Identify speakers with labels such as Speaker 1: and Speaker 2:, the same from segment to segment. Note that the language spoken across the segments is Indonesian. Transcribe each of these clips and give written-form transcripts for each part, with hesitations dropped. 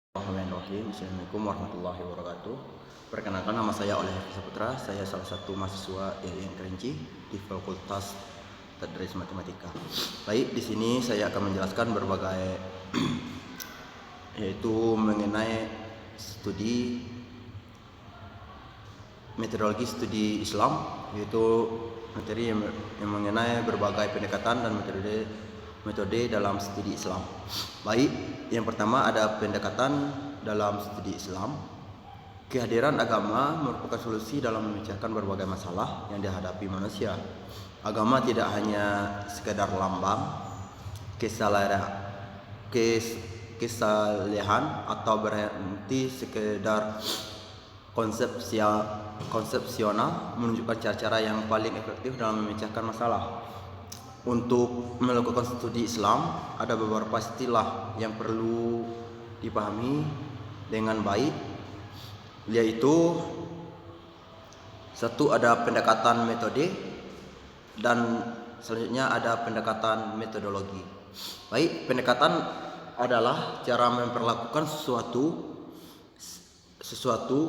Speaker 1: Bismillahirrahmanirrahim. Assalamualaikum warahmatullahi wabarakatuh. Perkenalkan, nama saya Oleh Saputra. Saya salah satu mahasiswa IAIN Kerinci di Fakultas Tadris Matematika. Baik, di sini saya akan menjelaskan berbagai yaitu mengenai metodologi studi Islam, yaitu materi yang mengenai berbagai pendekatan dan metode dalam studi Islam. Baik, yang pertama ada pendekatan dalam studi Islam. Kehadiran agama merupakan solusi dalam memecahkan berbagai masalah yang dihadapi manusia. Agama tidak hanya sekedar lambang kesalehan atau berhenti sekedar konsepsional menunjukkan cara-cara yang paling efektif dalam memecahkan masalah. Untuk melakukan studi Islam, ada beberapa istilah yang perlu dipahami dengan baik, yaitu satu, ada pendekatan metode, dan selanjutnya ada pendekatan metodologi. Baik, pendekatan adalah cara memperlakukan sesuatu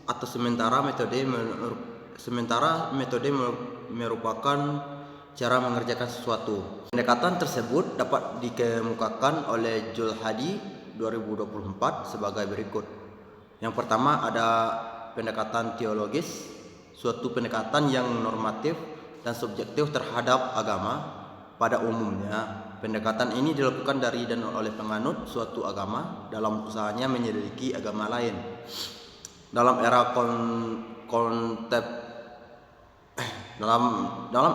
Speaker 1: atau sementara metode merupakan cara mengerjakan sesuatu. Pendekatan tersebut dapat dikemukakan oleh Julhadi 2024 sebagai berikut. Yang pertama ada pendekatan teologis, suatu pendekatan yang normatif dan subjektif terhadap agama. Pada umumnya, pendekatan ini dilakukan dari dan oleh penganut suatu agama dalam usahanya menyelidiki agama lain. Dalam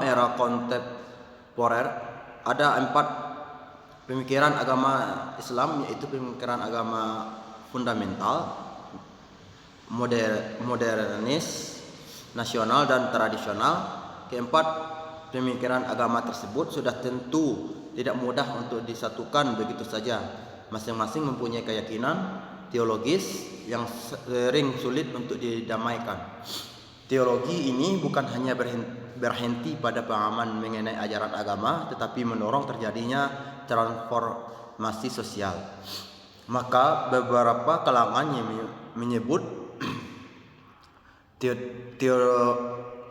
Speaker 1: era kontemporer ada 4 pemikiran agama Islam, yaitu pemikiran agama fundamental, modernis, nasional, dan tradisional. Keempat, pemikiran agama tersebut sudah tentu tidak mudah untuk disatukan begitu saja. Masing-masing mempunyai keyakinan teologis yang sering sulit untuk didamaikan. Teologi ini bukan hanya berhenti pada pemahaman mengenai ajaran agama, tetapi mendorong terjadinya transformasi sosial. Maka beberapa kalangan yang menyebut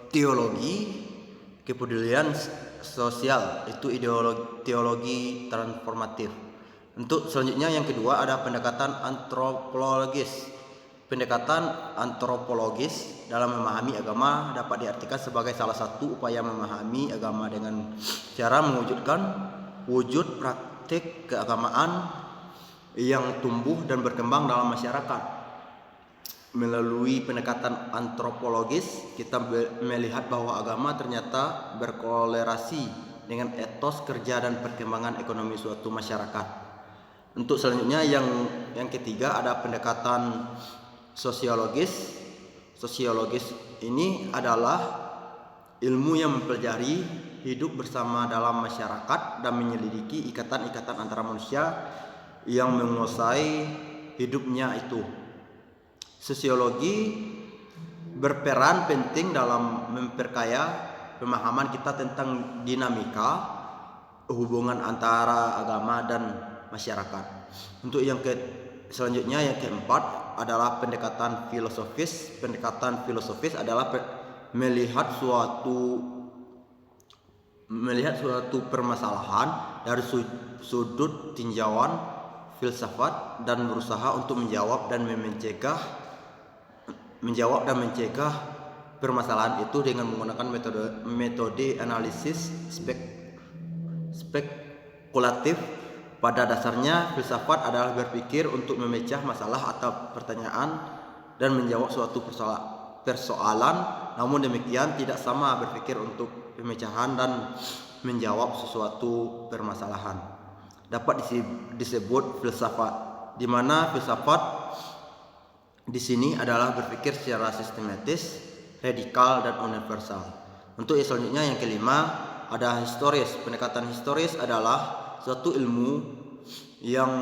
Speaker 1: teologi kepedulian sosial itu teologi transformatif. Untuk selanjutnya, yang kedua ada pendekatan antropologis. Pendekatan antropologis dalam memahami agama dapat diartikan sebagai salah satu upaya memahami agama dengan cara mewujudkan wujud praktik keagamaan yang tumbuh dan berkembang dalam masyarakat. Melalui pendekatan antropologis, kita melihat bahwa agama ternyata berkolerasi dengan etos kerja dan perkembangan ekonomi suatu masyarakat. Untuk selanjutnya yang ketiga ada pendekatan sosiologis. Sosiologis ini adalah ilmu yang mempelajari hidup bersama dalam masyarakat dan menyelidiki ikatan-ikatan antara manusia yang menguasai hidupnya itu. Sosiologi berperan penting dalam memperkaya pemahaman kita tentang dinamika hubungan antara agama dan masyarakat. Untuk selanjutnya yang keempat adalah pendekatan filosofis. Pendekatan filosofis adalah melihat suatu permasalahan dari sudut tinjauan filsafat dan berusaha untuk menjawab dan mencegah permasalahan itu dengan menggunakan metode analisis spekulatif. Pada dasarnya, filsafat adalah berpikir untuk memecah masalah atau pertanyaan dan menjawab suatu persoalan. Namun demikian, tidak sama berpikir untuk pemecahan dan menjawab sesuatu permasalahan. Dapat disebut filsafat, di mana filsafat di sini adalah berpikir secara sistematis, radikal, dan universal. Untuk selanjutnya yang kelima ada historis. Pendekatan historis adalah suatu ilmu yang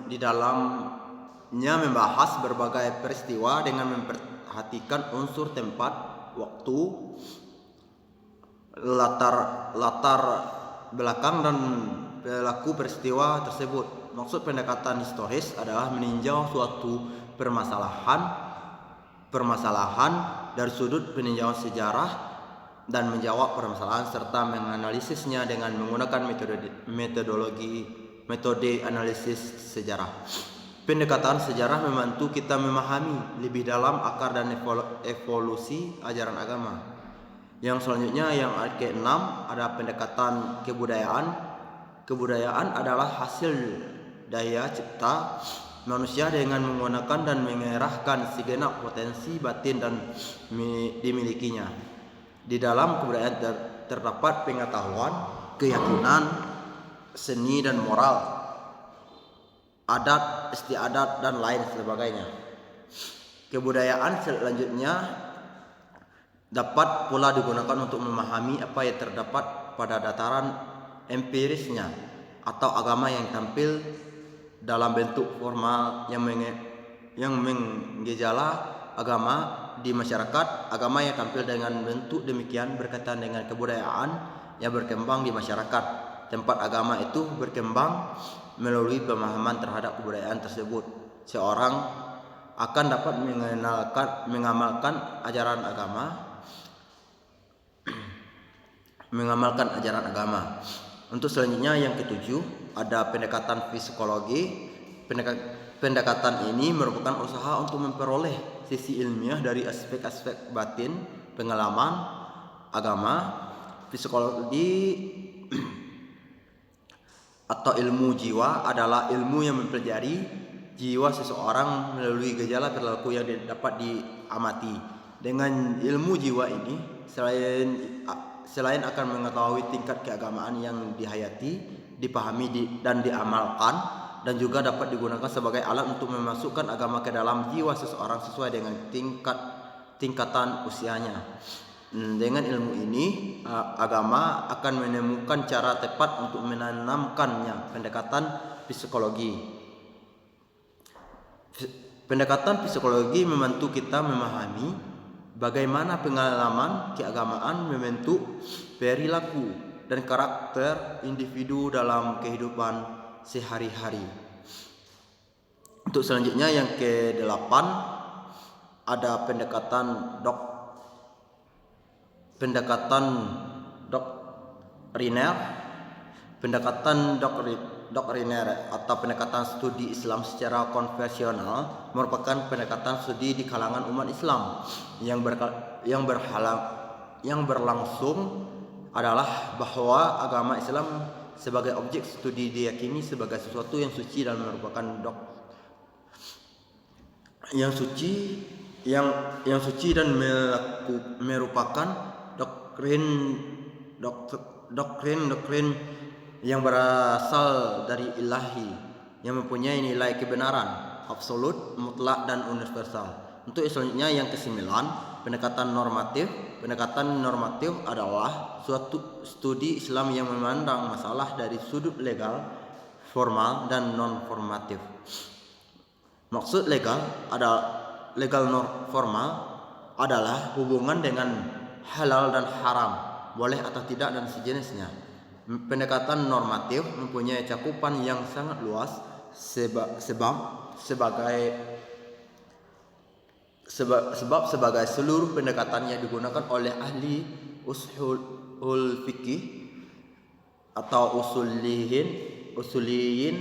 Speaker 1: di dalamnya membahas berbagai peristiwa dengan memperhatikan unsur tempat, waktu, latar belakang dan pelaku peristiwa tersebut. Maksud pendekatan historis adalah meninjau suatu permasalahan dari sudut peninjauan sejarah dan menjawab permasalahan serta menganalisisnya dengan menggunakan metode analisis sejarah. Pendekatan sejarah membantu kita memahami lebih dalam akar dan evolusi ajaran agama. Yang selanjutnya yang ke-6 ada pendekatan kebudayaan. Kebudayaan adalah hasil daya cipta manusia dengan menggunakan dan mengerahkan segenap potensi batin dan dimilikinya. Di dalam kebudayaan terdapat pengetahuan, keyakinan, seni dan moral, adat, istiadat dan lain sebagainya. Kebudayaan selanjutnya dapat pula digunakan untuk memahami apa yang terdapat pada dataran empirisnya atau agama yang tampil dalam bentuk formal yang menggejala agama di masyarakat. Agama yang tampil dengan bentuk demikian berkaitan dengan kebudayaan yang berkembang di masyarakat tempat agama itu berkembang. Melalui pemahaman terhadap kebudayaan tersebut, seorang akan dapat mengamalkan ajaran agama. Untuk selanjutnya yang ke-7 ada pendekatan psikologi. Pendekatan ini merupakan usaha untuk memperoleh sisi ilmiah dari aspek-aspek batin pengalaman agama. Psikologi atau ilmu jiwa adalah ilmu yang mempelajari jiwa seseorang melalui gejala perilaku yang dapat diamati. Dengan ilmu jiwa ini, selain akan mengetahui tingkat keagamaan yang dihayati, dipahami dan diamalkan, dan juga dapat digunakan sebagai alat untuk memasukkan agama ke dalam jiwa seseorang sesuai dengan tingkatan usianya. Dengan ilmu ini, agama akan menemukan cara tepat untuk menanamkannya. Pendekatan psikologi. Pendekatan psikologi membantu kita memahami bagaimana pengalaman keagamaan membentuk perilaku dan karakter individu dalam kehidupan sehari-hari. Untuk selanjutnya yang ke-8 ada pendekatan doktriner. Pendekatan doktriner atau pendekatan studi Islam secara konvensional merupakan pendekatan studi di kalangan umat Islam yang berlangsung adalah bahwa agama Islam sebagai objek studi diyakini sebagai sesuatu yang suci dan merupakan merupakan doktrin yang berasal dari ilahi, yang mempunyai nilai kebenaran absolut, mutlak dan universal. Untuk selanjutnya yang ke-9 pendekatan normatif. Pendekatan normatif adalah suatu studi Islam yang memandang masalah dari sudut legal, formal dan non-formatif. Maksud legal formal adalah hubungan dengan halal dan haram, boleh atau tidak dan sejenisnya. Pendekatan normatif mempunyai cakupan yang sangat luas sebab sebagai seluruh pendekatan yang digunakan oleh ahli usul fikih atau usuliyin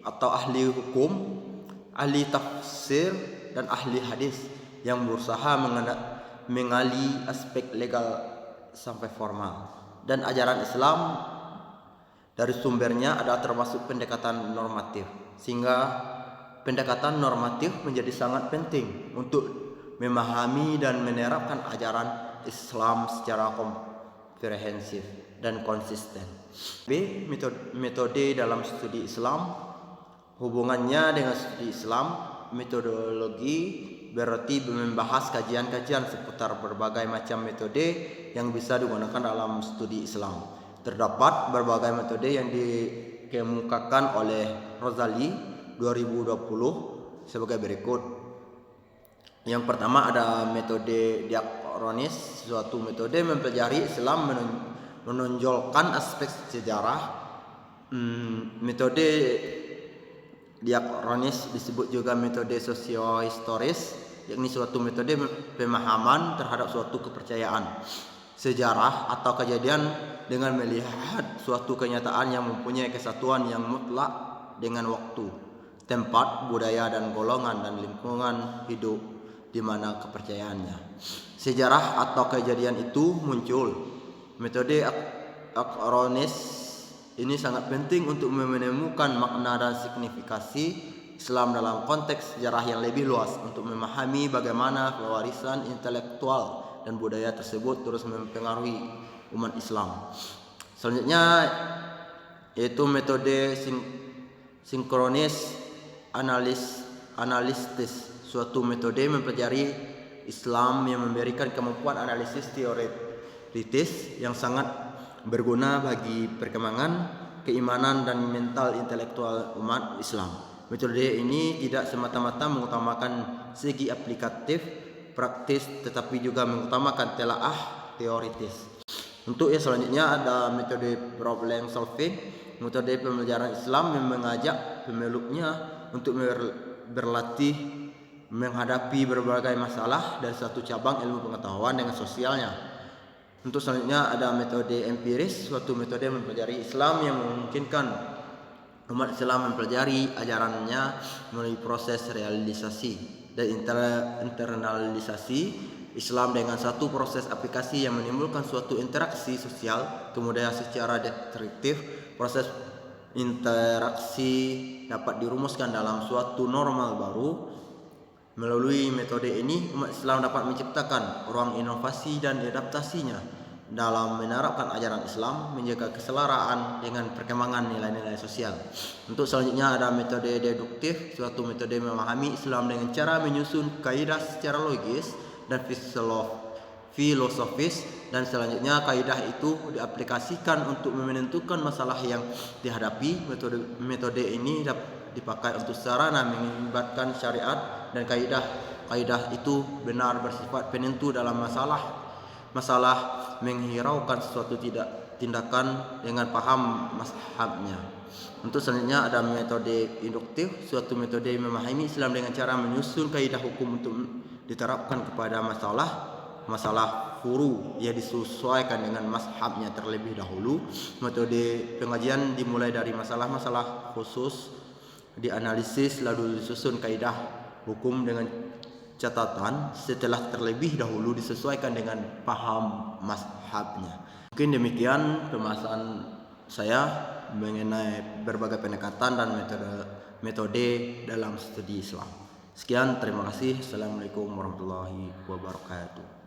Speaker 1: atau ahli hukum, ahli tafsir dan ahli hadis yang berusaha mengali aspek legal sampai formal. Dan ajaran Islam dari sumbernya adalah termasuk pendekatan normatif, sehingga pendekatan normatif menjadi sangat penting untuk memahami dan menerapkan ajaran Islam secara komprehensif dan konsisten. B. Metode dalam studi Islam. Hubungannya dengan studi Islam, metodologi berarti membahas kajian-kajian seputar berbagai macam metode yang bisa digunakan dalam studi Islam. Terdapat berbagai metode yang dikemukakan oleh Rozali 2020 sebagai berikut. Yang pertama ada metode diakronis. Suatu metode mempelajari Islam menonjolkan aspek sejarah. Metode diakronis disebut juga metode sosiohistoris, yakni suatu metode pemahaman terhadap suatu kepercayaan, sejarah atau kejadian dengan melihat suatu kenyataan yang mempunyai kesatuan yang mutlak dengan waktu, tempat, budaya dan golongan dan lingkungan hidup di mana kepercayaannya. Sejarah atau kejadian itu muncul. Metode akronis ini sangat penting untuk menemukan makna dan signifikasi Islam dalam konteks sejarah yang lebih luas, untuk memahami bagaimana pewarisan intelektual dan budaya tersebut terus mempengaruhi umat Islam. Selanjutnya yaitu metode sinkronis analisis, suatu metode mempelajari Islam yang memberikan kemampuan analisis teoritis yang sangat berguna bagi perkembangan keimanan dan mental intelektual umat Islam. Metode ini tidak semata-mata mengutamakan segi aplikatif praktis, tetapi juga mengutamakan telaah teoritis. Untuk yang selanjutnya ada metode problem solving, metode pembelajaran Islam yang mengajak pemeluknya untuk berlatih menghadapi berbagai masalah dari satu cabang ilmu pengetahuan dengan sosialnya. Untuk selanjutnya ada metode empiris, suatu metode mempelajari Islam yang memungkinkan umat Islam mempelajari ajarannya melalui proses realisasi dan internalisasi Islam dengan satu proses aplikasi yang menimbulkan suatu interaksi sosial. Kemudian secara deskriptif, proses interaksi dapat dirumuskan dalam suatu normal baru. Melalui metode ini, umat Islam dapat menciptakan ruang inovasi dan adaptasinya dalam menerapkan ajaran Islam, menjaga keselaraan dengan perkembangan nilai-nilai sosial. Untuk selanjutnya ada metode deduktif, suatu metode memahami Islam dengan cara menyusun kaidah secara logis dan filosofis, dan selanjutnya kaidah itu diaplikasikan untuk menentukan masalah yang dihadapi. Metode ini dipakai untuk sarana mengibatkan syariat dan kaidah itu benar bersifat penentu dalam masalah menghiraukan suatu tindakan dengan paham mazhabnya. Untuk selanjutnya ada metode induktif, suatu metode memahami Islam dengan cara menyusun kaidah hukum untuk diterapkan kepada masalah furu yang disesuaikan dengan mazhabnya terlebih dahulu. Metode pengajian dimulai dari masalah-masalah khusus, dianalisis lalu disusun kaidah hukum dengan catatan setelah terlebih dahulu disesuaikan dengan paham mazhabnya. Mungkin demikian pembahasan saya mengenai berbagai pendekatan dan metode dalam studi Islam. Sekian, terima kasih. Assalamualaikum warahmatullahi wabarakatuh.